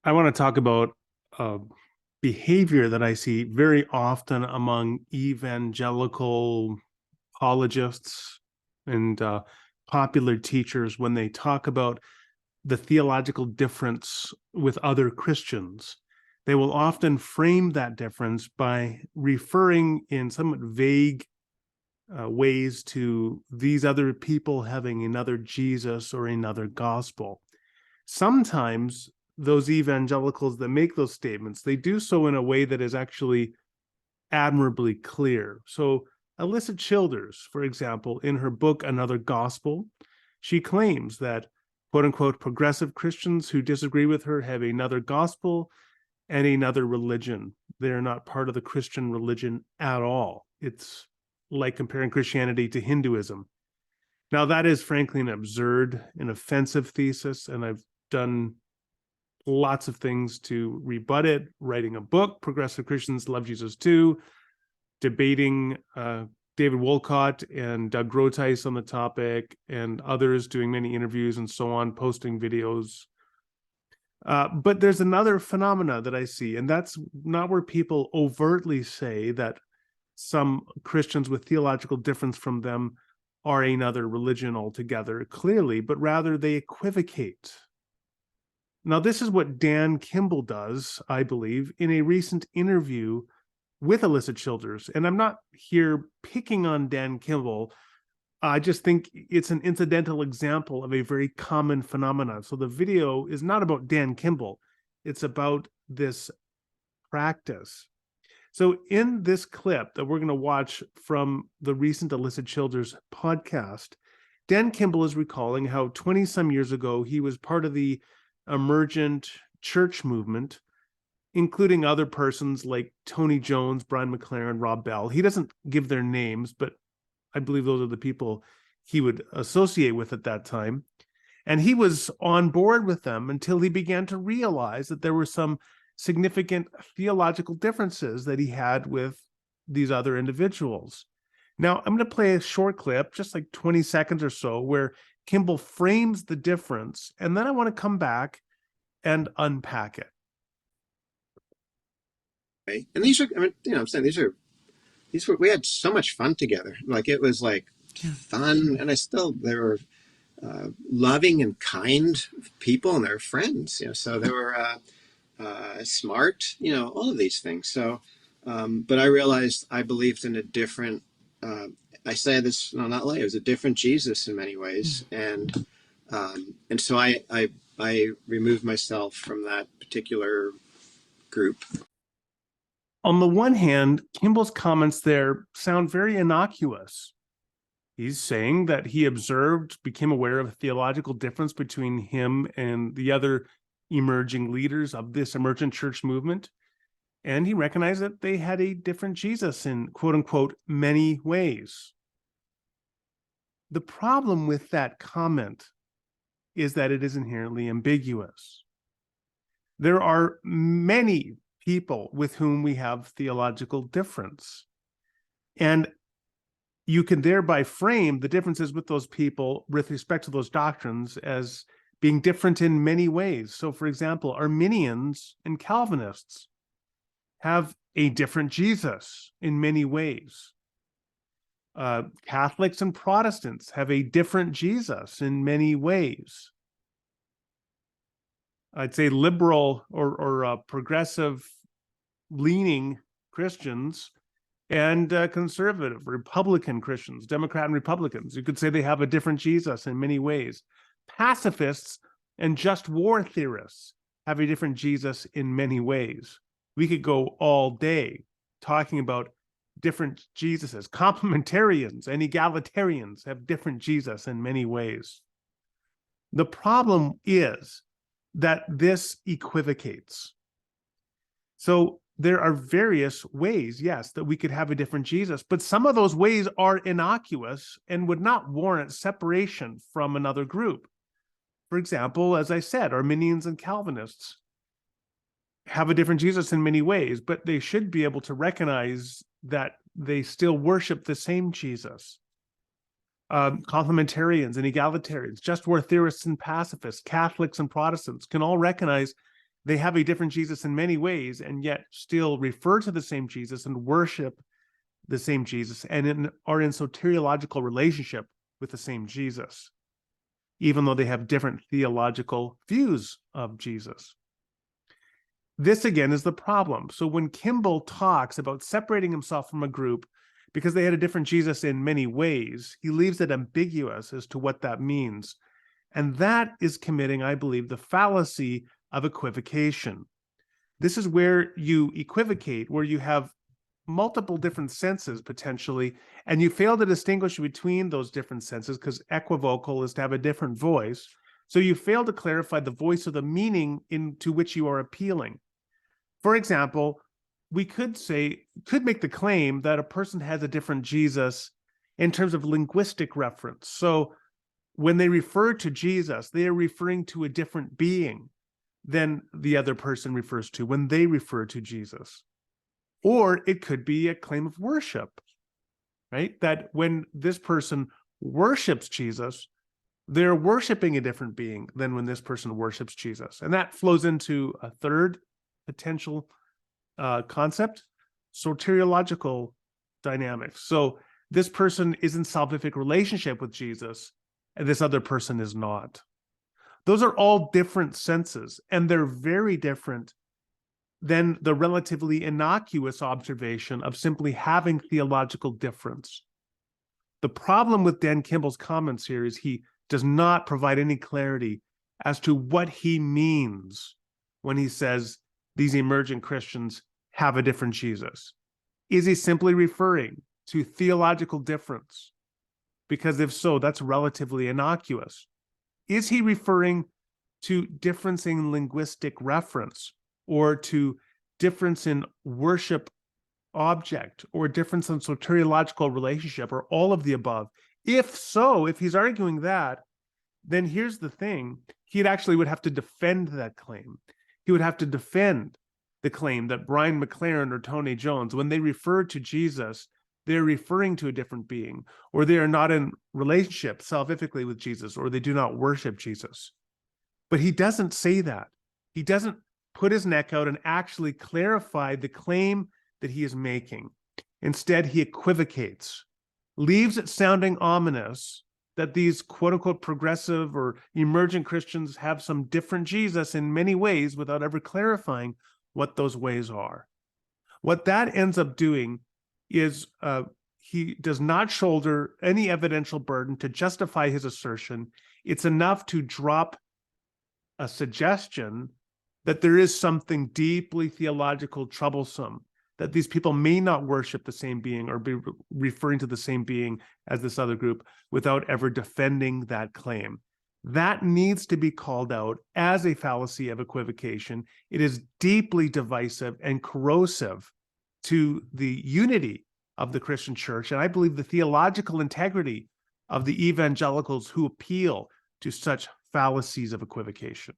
I want to talk about uh, behavior that I see very often among evangelical apologists and popular teachers when they talk about the theological difference with other Christians. They will often frame that difference by referring in somewhat vague ways to these other people having another Jesus or another gospel. Sometimes those evangelicals that make those statements, they do so in a way that is actually admirably clear. So Alyssa Childers, for example, in her book Another Gospel, she claims that quote unquote progressive Christians who disagree with her have another gospel and another religion. They're not part of the Christian religion at all. It's like comparing Christianity to Hinduism. Now, that is frankly an absurd and offensive thesis, and I've done lots of things to rebut it, writing a book, Progressive Christians Love Jesus Too, debating David Wolcott and Doug Groteis on the topic, and others doing many interviews and so on, posting videos. But there's another phenomena that I see, and that's not where people overtly say that some Christians with theological difference from them are another religion altogether, clearly, but rather they equivocate. Now, this is what Dan Kimball does, I believe, in a recent interview with Alyssa Childers. And I'm not here picking on Dan Kimball. I just think it's an incidental example of a very common phenomenon. So the video is not about Dan Kimball. It's about this practice. So in this clip that we're going to watch from the recent Alyssa Childers podcast, Dan Kimball is recalling how 20 some years ago, he was part of the emergent church movement, including other persons like Tony Jones, Brian McLaren, Rob Bell. He doesn't give their names, but I believe those are the people he would associate with at that time. And he was on board with them until he began to realize that there were some significant theological differences that he had with these other individuals. Now, I'm going to play a short clip, just like 20 seconds or so, where Kimball frames the difference, and then I want to come back and unpack it. And these are, I mean, I'm saying we had so much fun together. Like it was like fun, and they were loving and kind people, and they were friends. So they were smart. All of these things. So, but I realized I believed in a different. I say this not lie. It was a different Jesus in many ways, and so I removed myself from that particular group. On the one hand, Kimball's comments there sound very innocuous. He's saying that he became aware of a theological difference between him and the other emerging leaders of this emergent church movement. And he recognized that they had a different Jesus in quote unquote many ways. The problem with that comment is that it is inherently ambiguous. There are many people with whom we have theological difference. And you can thereby frame the differences with those people with respect to those doctrines as being different in many ways. So, for example, Arminians and Calvinists have a different Jesus in many ways. Catholics and Protestants have a different Jesus in many ways. I'd say liberal or progressive leaning Christians and conservative Republican Christians, Democrat and Republicans. You could say they have a different Jesus in many ways. Pacifists and just war theorists have a different Jesus in many ways. We could go all day talking about different Jesuses. Complementarians and egalitarians have different Jesus in many ways. The problem is that this equivocates. So there are various ways, yes, that we could have a different Jesus, but some of those ways are innocuous and would not warrant separation from another group. For example, as I said, Arminians and Calvinists have a different Jesus in many ways, but they should be able to recognize that they still worship the same Jesus. Complementarians and egalitarians, just war theorists and pacifists, Catholics and Protestants can all recognize they have a different Jesus in many ways, and yet still refer to the same Jesus and worship the same Jesus, and are in soteriological relationship with the same Jesus, even though they have different theological views of Jesus. This again is the problem. So when Kimball talks about separating himself from a group because they had a different Jesus in many ways, he leaves it ambiguous as to what that means. And that is committing, I believe, the fallacy of equivocation. This is where you equivocate, where you have multiple different senses potentially, and you fail to distinguish between those different senses, because equivocal is to have a different voice. So you fail to clarify the voice or the meaning into which you are appealing. For example, we could make the claim that a person has a different Jesus in terms of linguistic reference. So when they refer to Jesus, they are referring to a different being than the other person refers to when they refer to Jesus. Or it could be a claim of worship, right? That when this person worships Jesus, they're worshiping a different being than when this person worships Jesus. And that flows into a third potential concept, soteriological dynamics. So this person is in salvific relationship with Jesus, and this other person is not. Those are all different senses, and they're very different than the relatively innocuous observation of simply having theological difference. The problem with Dan Kimball's comments here is he does not provide any clarity as to what he means when he says these emergent Christians have a different Jesus. Is he simply referring to theological difference? Because if so, that's relatively innocuous. Is he referring to difference in linguistic reference, or to difference in worship object, or difference in soteriological relationship, or all of the above? If so, if he's arguing that, then here's the thing. He actually would have to defend that claim. He would have to defend the claim that Brian McLaren or Tony Jones, when they refer to Jesus, they're referring to a different being, or they are not in relationship salvifically with Jesus, or they do not worship Jesus. But he doesn't say that. He doesn't put his neck out and actually clarify the claim that he is making. Instead, he equivocates, leaves it sounding ominous that these quote-unquote progressive or emergent Christians have some different Jesus in many ways, without ever clarifying what those ways are. What that ends up doing is he does not shoulder any evidential burden to justify his assertion. It's enough to drop a suggestion that there is something deeply theological troublesome, that these people may not worship the same being or be referring to the same being as this other group, without ever defending that claim. That needs to be called out as a fallacy of equivocation. It is deeply divisive and corrosive to the unity of the Christian church, and I believe the theological integrity of the evangelicals who appeal to such fallacies of equivocation.